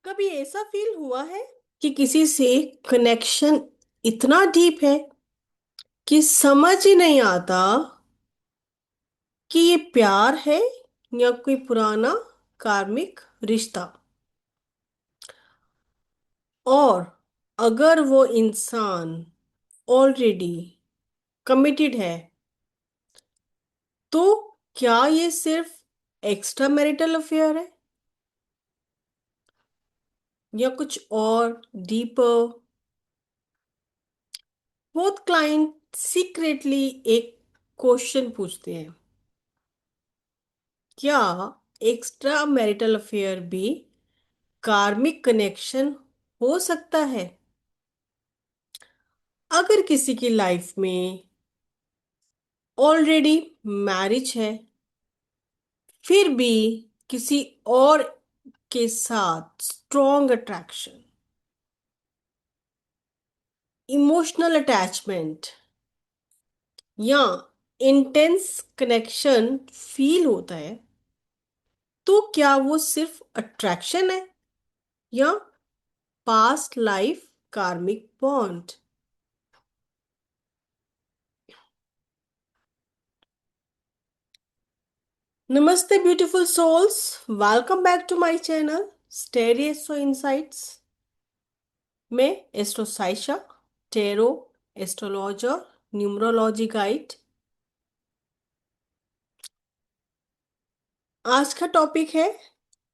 कभी ऐसा फील हुआ है कि किसी से कनेक्शन इतना डीप है कि समझ ही नहीं आता कि ये प्यार है या कोई पुराना कार्मिक रिश्ता। और अगर वो इंसान ऑलरेडी कमिटेड है तो क्या ये सिर्फ एक्स्ट्रा मैरिटल अफेयर है या कुछ और डीपर। बहुत क्लाइंट सीक्रेटली एक क्वेश्चन पूछते हैं, क्या एक्स्ट्रा मैरिटल अफेयर भी कार्मिक कनेक्शन हो सकता है? अगर किसी की लाइफ में ऑलरेडी मैरिज है फिर भी किसी और के साथ स्ट्रॉन्ग अट्रैक्शन, इमोशनल अटैचमेंट या इंटेंस कनेक्शन फील होता है, तो क्या वो सिर्फ अट्रैक्शन है या पास्ट लाइफ कार्मिक बॉन्ड? नमस्ते beautiful souls, welcome back to my channel stereo insights में astro Saisha, tarot astrologer, numerology guide. आज का टॉपिक है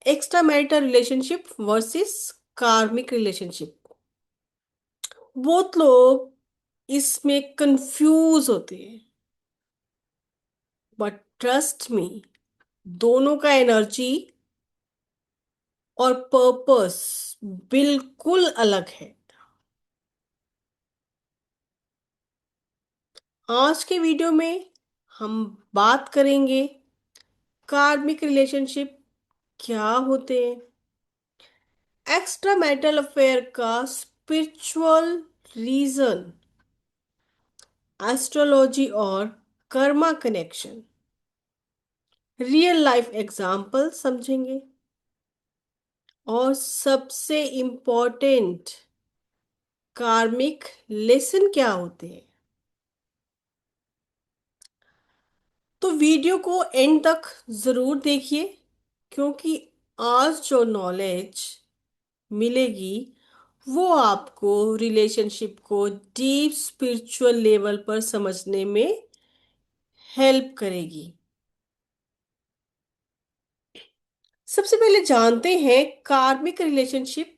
extra marital relationship versus karmic relationship. बहुत लोग इसमें कंफ्यूज होते हैं, बट ट्रस्ट मी, दोनों का एनर्जी और पर्पस बिल्कुल अलग है। आज के वीडियो में हम बात करेंगे कार्मिक रिलेशनशिप क्या होते हैं, एक्स्ट्रा मैरिटल अफेयर का स्पिरिचुअल रीजन, एस्ट्रोलॉजी और Karma connection, real life example समझेंगे और सबसे इम्पोर्टेंट कार्मिक लेसन क्या होते हैं। तो वीडियो को एंड तक जरूर देखिए, क्योंकि आज जो नॉलेज मिलेगी वो आपको रिलेशनशिप को डीप स्पिरिचुअल लेवल पर समझने में हेल्प करेगी। सबसे पहले जानते हैं कार्मिक रिलेशनशिप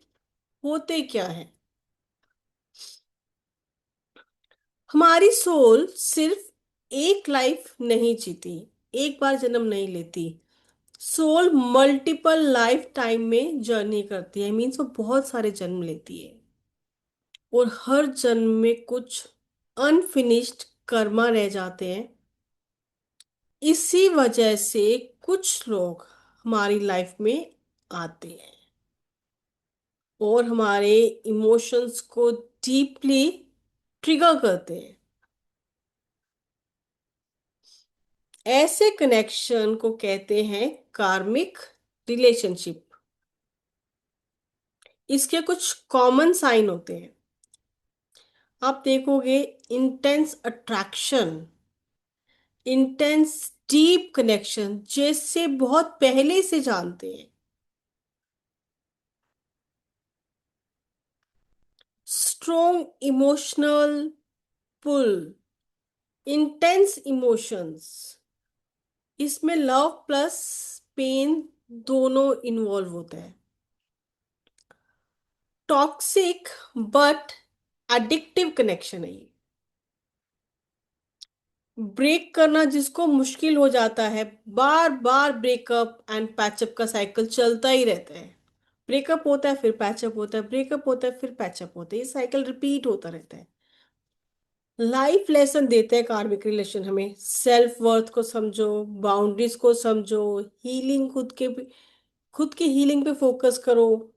होते क्या है। हमारी सोल सिर्फ एक लाइफ नहीं जीती, एक बार जन्म नहीं लेती। सोल मल्टीपल लाइफ टाइम में जर्नी करती है, मीन्स वो बहुत सारे जन्म लेती है और हर जन्म में कुछ अनफिनिश्ड कर्मा रह जाते हैं। इसी वजह से कुछ लोग हमारी लाइफ में आते हैं और हमारे इमोशंस को डीपली ट्रिगर करते हैं। ऐसे कनेक्शन को कहते हैं कार्मिक रिलेशनशिप। इसके कुछ कॉमन साइन होते हैं, आप देखोगे। Intense attraction, intense deep connection, जैसे बहुत पहले से जानते हैं। स्ट्रॉन्ग इमोशनल पुल, इंटेंस इमोशंस, इसमें लव प्लस पेन दोनों इन्वॉल्व होता है। टॉक्सिक बट एडिक्टिव कनेक्शन है ये। ब्रेक करना जिसको मुश्किल हो जाता है, बार बार ब्रेकअप एंड पैचअप का साइकिल चलता ही रहता है। ब्रेकअप होता है फिर पैचअप होता है, ब्रेकअप होता है फिर पैचअप होता है, ये साइकिल रिपीट होता रहता है। लाइफ लेसन देते हैं कार्मिक रिलेशन हमें, सेल्फ वर्थ को समझो, बाउंड्रीज को समझो, हीलिंग, खुद के हीलिंग पे फोकस करो,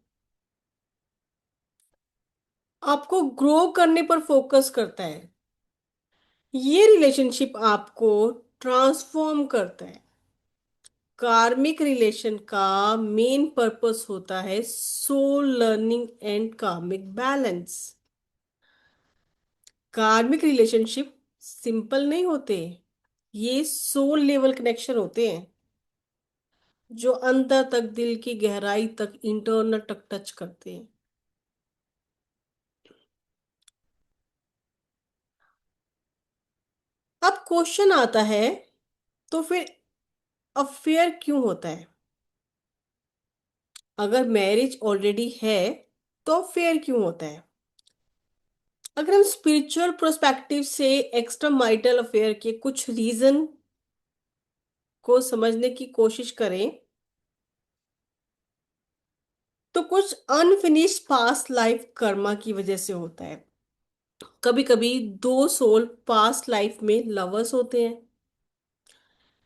आपको ग्रो करने पर फोकस करता है। ये रिलेशनशिप आपको ट्रांसफॉर्म करता है। कार्मिक रिलेशन का मेन पर्पस होता है सोल लर्निंग एंड कार्मिक बैलेंस। कार्मिक रिलेशनशिप सिंपल नहीं होते, ये सोल लेवल कनेक्शन होते हैं जो अंदर तक, दिल की गहराई तक, इंटरनल तक टच करते हैं। अब क्वेश्चन आता है, तो फिर अफेयर क्यों होता है? अगर मैरिज ऑलरेडी है तो अफेयर क्यों होता है? अगर हम स्पिरिचुअल प्रोस्पेक्टिव से एक्स्ट्रा मैरिटल अफेयर के कुछ रीजन को समझने की कोशिश करें, तो कुछ अनफिनिश्ड पास्ट लाइफ कर्मा की वजह से होता है। कभी कभी दो सोल पास्ट लाइफ में लवर्स होते हैं,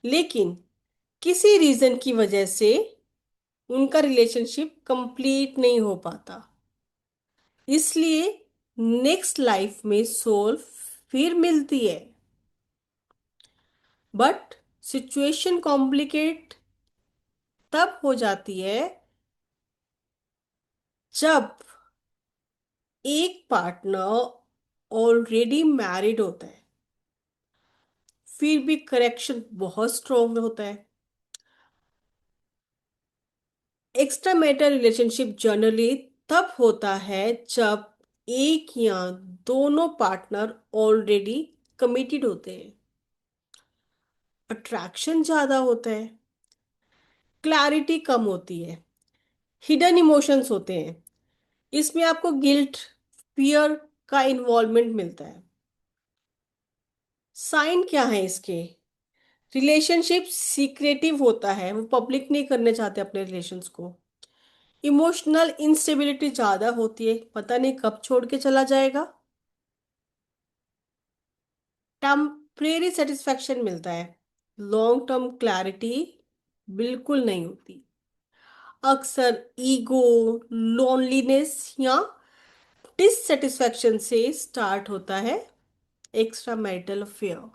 लेकिन किसी रीजन की वजह से उनका रिलेशनशिप कंप्लीट नहीं हो पाता। इसलिए नेक्स्ट लाइफ में सोल फिर मिलती है, बट सिचुएशन कॉम्प्लिकेट तब हो जाती है जब एक पार्टनर ऑलरेडी मैरिड होता है, फिर भी करेक्शन बहुत स्ट्रॉन्ग होता है। एक्स्ट्रा मैरिटल रिलेशनशिप जनरली तब होता है जब एक या दोनों पार्टनर ऑलरेडी कमिटेड होते हैं, अट्रैक्शन ज्यादा होता है, क्लैरिटी कम होती है, हिडन इमोशंस होते हैं। इसमें आपको गिल्ट, फियर का इन्वॉल्वमेंट मिलता है। साइन क्या है इसके? रिलेशनशिप सीक्रेटिव होता है, वो पब्लिक नहीं करने चाहते अपने रिलेशंस को। इमोशनल इंस्टेबिलिटी ज्यादा होती है, पता नहीं कब छोड़ के चला जाएगा। टेम्परेरी सेटिस्फेक्शन मिलता है, लॉन्ग टर्म क्लैरिटी बिल्कुल नहीं होती। अक्सर ईगो, लोनलीनेस या डिससेटिस्फैक्शन से स्टार्ट होता है एक्स्ट्रा मैरिटल अफेयर।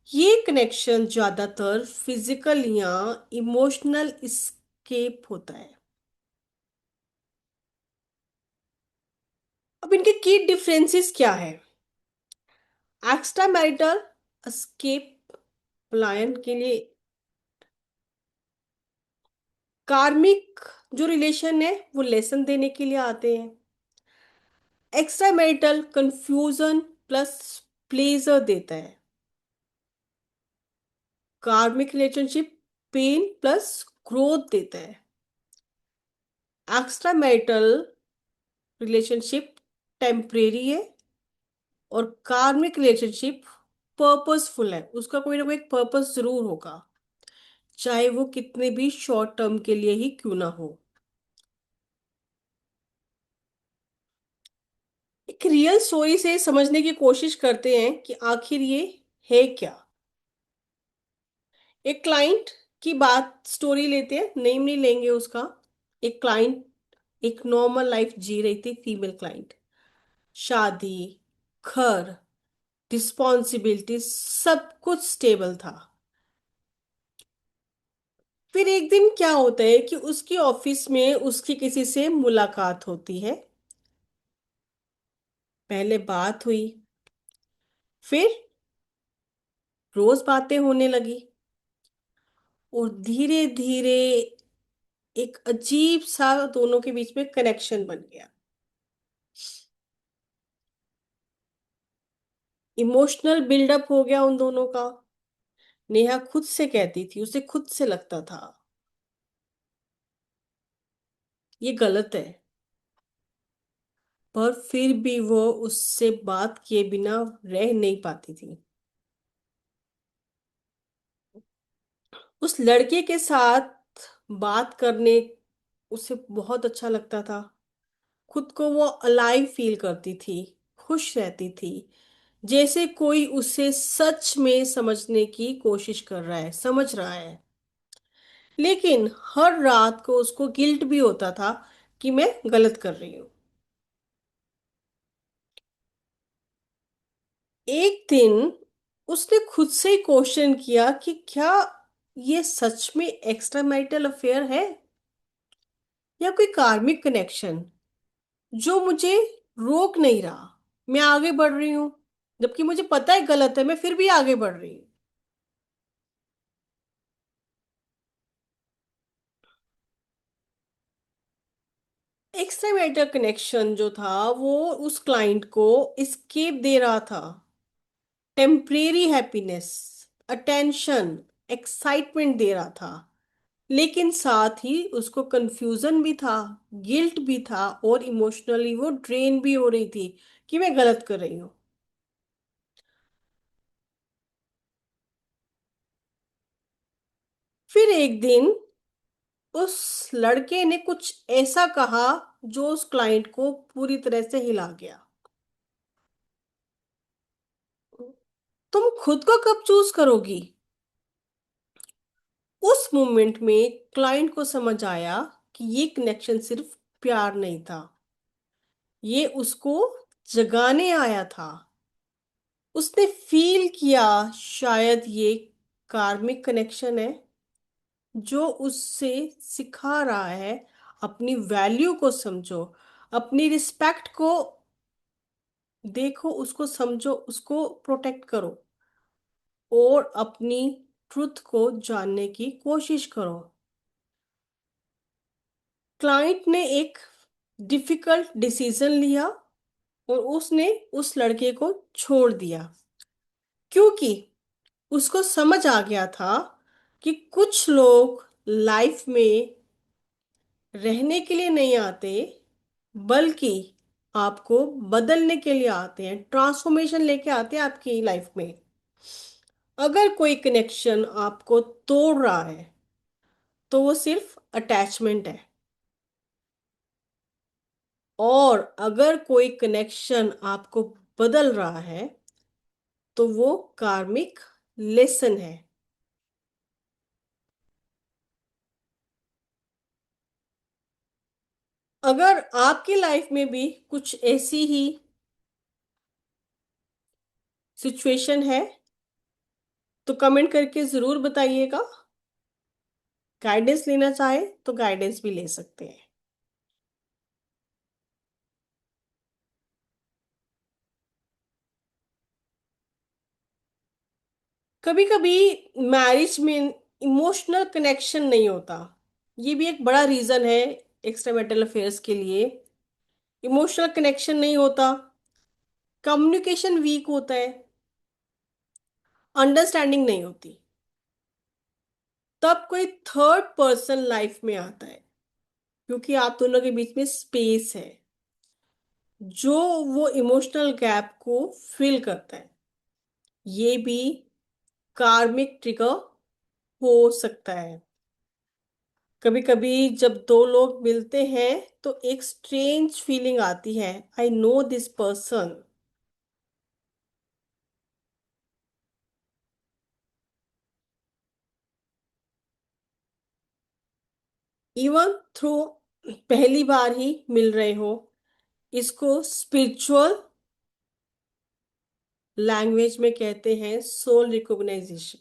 ये कनेक्शन ज्यादातर फिजिकल या इमोशनल स्केप होता है। अब इनके की डिफरेंसेस क्या है? एक्स्ट्रा मैरिटल स्केप पलायन के लिए, कार्मिक जो रिलेशन है वो लेसन देने के लिए आते हैं। Extra marital confusion plus pleasure देता है। कार्मिक रिलेशनशिप पेन प्लस ग्रोथ देता है। एक्स्ट्रा मैरिटल रिलेशनशिप टेम्परेरी है, और कार्मिक रिलेशनशिप पर्पसफुल है, उसका कोई ना कोई पर्पस जरूर होगा, चाहे वो कितने भी शॉर्ट टर्म के लिए ही क्यों ना हो। एक रियल स्टोरी से समझने की कोशिश करते हैं कि आखिर ये है क्या। एक क्लाइंट की बात स्टोरी लेते हैं, नेम नहीं लेंगे उसका। एक क्लाइंट एक नॉर्मल लाइफ जी रही थी, फीमेल क्लाइंट। शादी, घर, रिस्पॉन्सिबिलिटी, सब कुछ स्टेबल था। फिर एक दिन क्या होता है कि उसकी ऑफिस में उसकी किसी से मुलाकात होती है। पहले बात हुई, फिर रोज बातें होने लगी, और धीरे धीरे एक अजीब सा दोनों के बीच में कनेक्शन बन गया। इमोशनल बिल्डअप हो गया उन दोनों का। नेहा खुद से कहती थी, उसे खुद से लगता था ये गलत है, पर फिर भी वो उससे बात किए बिना रह नहीं पाती थी। उस लड़के के साथ बात करने उसे बहुत अच्छा लगता था। खुद को वो अलाइव फील करती थी, खुश रहती थी, जैसे कोई उसे सच में समझने की कोशिश कर रहा है, समझ रहा है। लेकिन हर रात को उसको गिल्ट भी होता था कि मैं गलत कर रही हूँ। एक दिन उसने खुद से ही क्वेश्चन किया कि क्या ये सच में एक्स्ट्रा मैरिटल अफेयर है या कोई कार्मिक कनेक्शन जो मुझे रोक नहीं रहा? मैं आगे बढ़ रही हूँ, जबकि मुझे पता है गलत है, मैं फिर भी आगे बढ़ रही हूँ। एक्स्ट्रा मैरिटल कनेक्शन जो था वो उस क्लाइंट को एस्केप दे रहा था, टेम्परेरी हैप्पीनेस, अटेंशन, एक्साइटमेंट दे रहा था। लेकिन साथ ही उसको कंफ्यूजन भी था, गिल्ट भी था, और इमोशनली वो ड्रेन भी हो रही थी कि मैं गलत कर रही हूँ। फिर एक दिन उस लड़के ने कुछ ऐसा कहा जो उस क्लाइंट को पूरी तरह से हिला गया। तुम खुद को कब चूज करोगी? उस मोमेंट में क्लाइंट को समझ आया कि ये कनेक्शन सिर्फ प्यार नहीं था, ये उसको जगाने आया था। उसने फील किया शायद ये कार्मिक कनेक्शन है जो उससे सिखा रहा है अपनी वैल्यू को समझो, अपनी रिस्पेक्ट को देखो, उसको समझो, उसको प्रोटेक्ट करो, और अपनी ट्रुथ को जानने की कोशिश करो। क्लाइंट ने एक डिफिकल्ट डिसीजन लिया और उसने उस लड़के को छोड़ दिया, क्योंकि उसको समझ आ गया था कि कुछ लोग लाइफ में रहने के लिए नहीं आते, बल्कि आपको बदलने के लिए आते हैं, ट्रांसफॉर्मेशन लेके आते हैं आपकी लाइफ में। अगर कोई कनेक्शन आपको तोड़ रहा है तो वो सिर्फ अटैचमेंट है, और अगर कोई कनेक्शन आपको बदल रहा है तो वो कार्मिक लेसन है। अगर आपकी लाइफ में भी कुछ ऐसी ही सिचुएशन है तो कमेंट करके जरूर बताइएगा। गाइडेंस लेना चाहे तो गाइडेंस भी ले सकते हैं। कभी कभी मैरिज में इमोशनल कनेक्शन नहीं होता, ये भी एक बड़ा रीजन है एक्स्ट्रा मैरिटल अफेयर्स के लिए। इमोशनल कनेक्शन नहीं होता, कम्युनिकेशन वीक होता है, अंडरस्टैंडिंग नहीं होती, तब कोई थर्ड पर्सन लाइफ में आता है, क्योंकि आप दोनों के बीच में स्पेस है जो वो इमोशनल गैप को फिल करता है। ये भी कार्मिक ट्रिगर हो सकता है। कभी कभी जब दो लोग मिलते हैं तो एक स्ट्रेंज फीलिंग आती है, I know this person, even through पहली बार ही मिल रहे हो। इसको स्पिरिचुअल लैंग्वेज में कहते हैं सोल रिकॉग्नाइजेशन।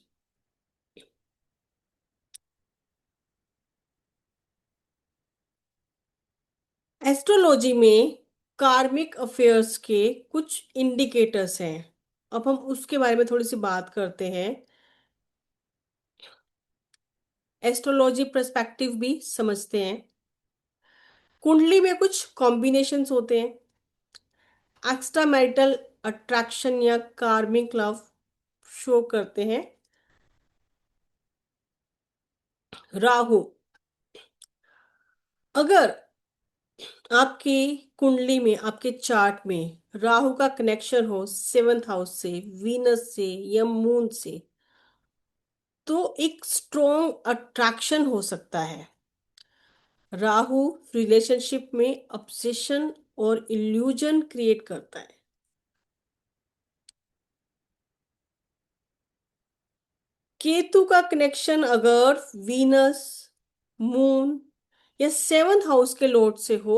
एस्ट्रोलॉजी में कार्मिक अफेयर्स के कुछ इंडिकेटर्स हैं, अब हम उसके बारे में थोड़ी सी बात करते हैं। एस्ट्रोलॉजी पर्सपेक्टिव भी समझते हैं। कुंडली में कुछ कॉम्बिनेशंस होते हैं, एक्स्ट्रा मैरिटल अट्रैक्शन या कार्मिक लव शो करते हैं। राहु, अगर आपकी कुंडली में, आपके चार्ट में राहु का कनेक्शन हो सेवंथ हाउस से, वीनस से या मून से, तो एक स्ट्रॉन्ग अट्रैक्शन हो सकता है। राहु रिलेशनशिप में ऑब्सेशन और इल्यूजन क्रिएट करता है। केतु का कनेक्शन अगर वीनस, मून या सेवन हाउस के लॉर्ड से हो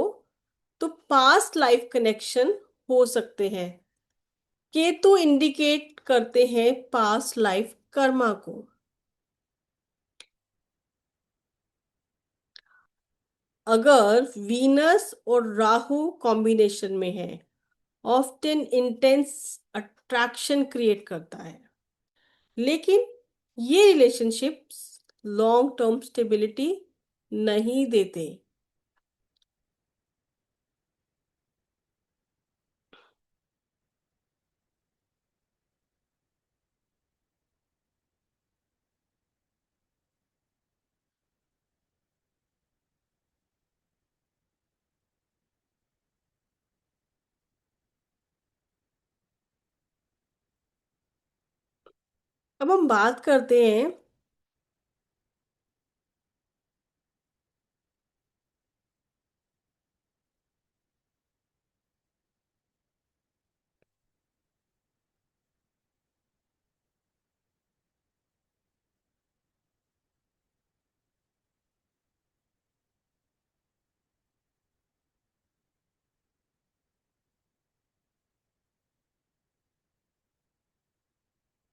तो पास्ट लाइफ कनेक्शन हो सकते हैं। केतु इंडिकेट करते हैं पास्ट लाइफ कर्मा को। अगर वीनस और राहु कॉम्बिनेशन में है, ऑफ्टन इंटेंस अट्रैक्शन क्रिएट करता है, लेकिन ये रिलेशनशिप्स लॉन्ग टर्म स्टेबिलिटी नहीं देते। अब हम बात करते हैं,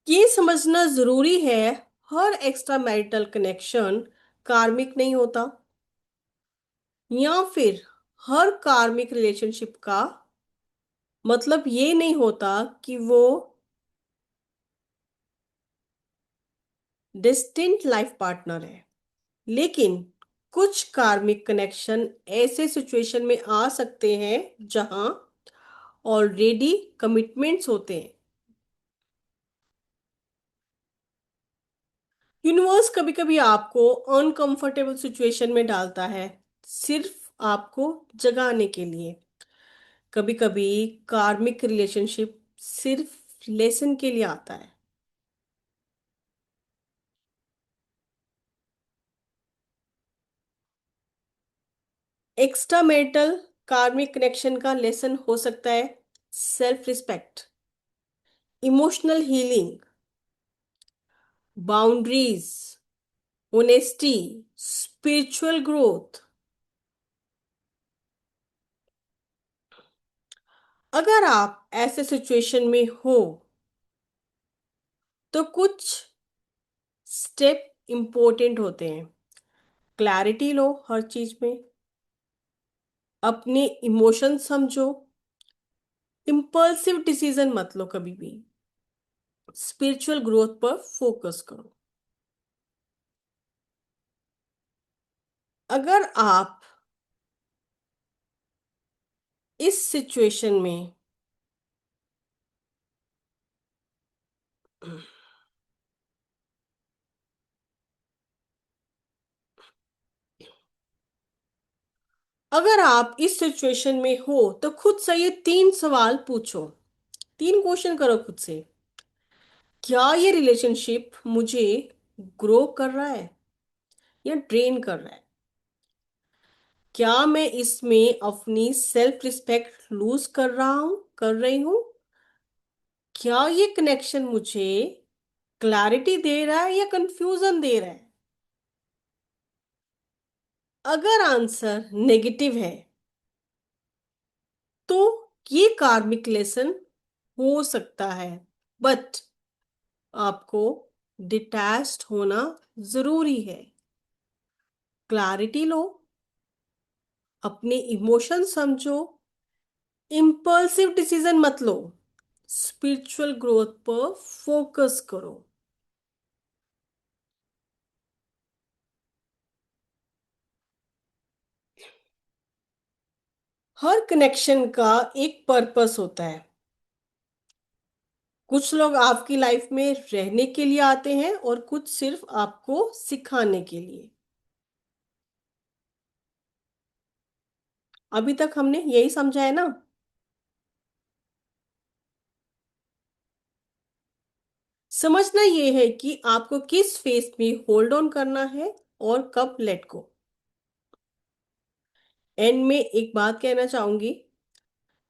ये समझना जरूरी है, हर एक्स्ट्रा मैरिटल कनेक्शन कार्मिक नहीं होता, या फिर हर कार्मिक रिलेशनशिप का मतलब ये नहीं होता कि वो डिस्टिंक्ट लाइफ पार्टनर है। लेकिन कुछ कार्मिक कनेक्शन ऐसे सिचुएशन में आ सकते हैं जहां ऑलरेडी कमिटमेंट्स होते हैं। यूनिवर्स कभी कभी आपको अनकंफर्टेबल सिचुएशन में डालता है, सिर्फ आपको जगाने के लिए। कभी कभी कार्मिक रिलेशनशिप सिर्फ लेसन के लिए आता है। एक्स्ट्रा मैरिटल कार्मिक कनेक्शन का लेसन हो सकता है self respect, emotional healing, boundaries, honesty, spiritual growth. अगर आप ऐसे सिचुएशन में हो तो कुछ स्टेप इंपॉर्टेंट होते हैं। क्लैरिटी लो हर चीज में, अपने इमोशन समझो, इम्पल्सिव डिसीजन मत लो कभी भी, स्पिरिचुअल ग्रोथ पर फोकस करो। अगर आप इस सिचुएशन में अगर आप इस सिचुएशन में हो तो खुद से ये 3 सवाल पूछो, 3 क्वेश्चन करो खुद से। क्या ये रिलेशनशिप मुझे ग्रो कर रहा है या ड्रेन कर रहा है? क्या मैं इसमें अपनी सेल्फ रिस्पेक्ट लूज कर रही हूं? क्या ये कनेक्शन मुझे क्लैरिटी दे रहा है या कंफ्यूजन दे रहा है? अगर आंसर नेगेटिव है तो ये कार्मिक लेसन हो सकता है, बट आपको डिटैच्ड होना जरूरी है। क्लैरिटी लो, अपने इमोशन समझो, इम्पल्सिव डिसीजन मत लो, स्पिरिचुअल ग्रोथ पर फोकस करो। हर कनेक्शन का एक पर्पस होता है। कुछ लोग आपकी लाइफ में रहने के लिए आते हैं और कुछ सिर्फ आपको सिखाने के लिए। अभी तक हमने यही समझा है ना। समझना ये है कि आपको किस फेस में होल्ड ऑन करना है और कब लेट गो। एंड में एक बात कहना चाहूंगी,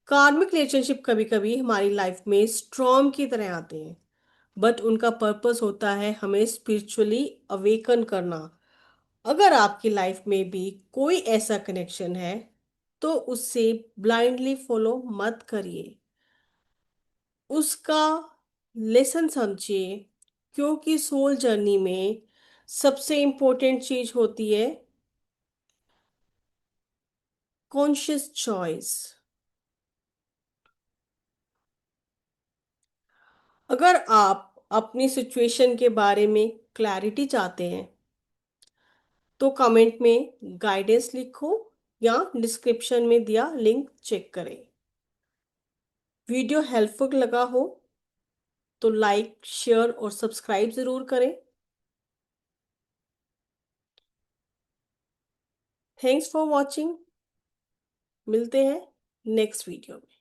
कार्मिक रिलेशनशिप कभी कभी हमारी लाइफ में स्ट्रॉम की तरह आते हैं, बट उनका पर्पस होता है हमें स्पिरिचुअली अवेकन करना। अगर आपकी लाइफ में भी कोई ऐसा कनेक्शन है तो उससे ब्लाइंडली फॉलो मत करिए, उसका लेसन समझिए। क्योंकि सोल जर्नी में सबसे इंपॉर्टेंट चीज होती है कॉन्शियस चॉइस। अगर आप अपनी सिचुएशन के बारे में क्लैरिटी चाहते हैं तो कमेंट में गाइडेंस लिखो या डिस्क्रिप्शन में दिया लिंक चेक करें। वीडियो हेल्पफुल लगा हो तो लाइक शेयर और सब्सक्राइब जरूर करें। Thanks for watching. मिलते हैं नेक्स्ट वीडियो में।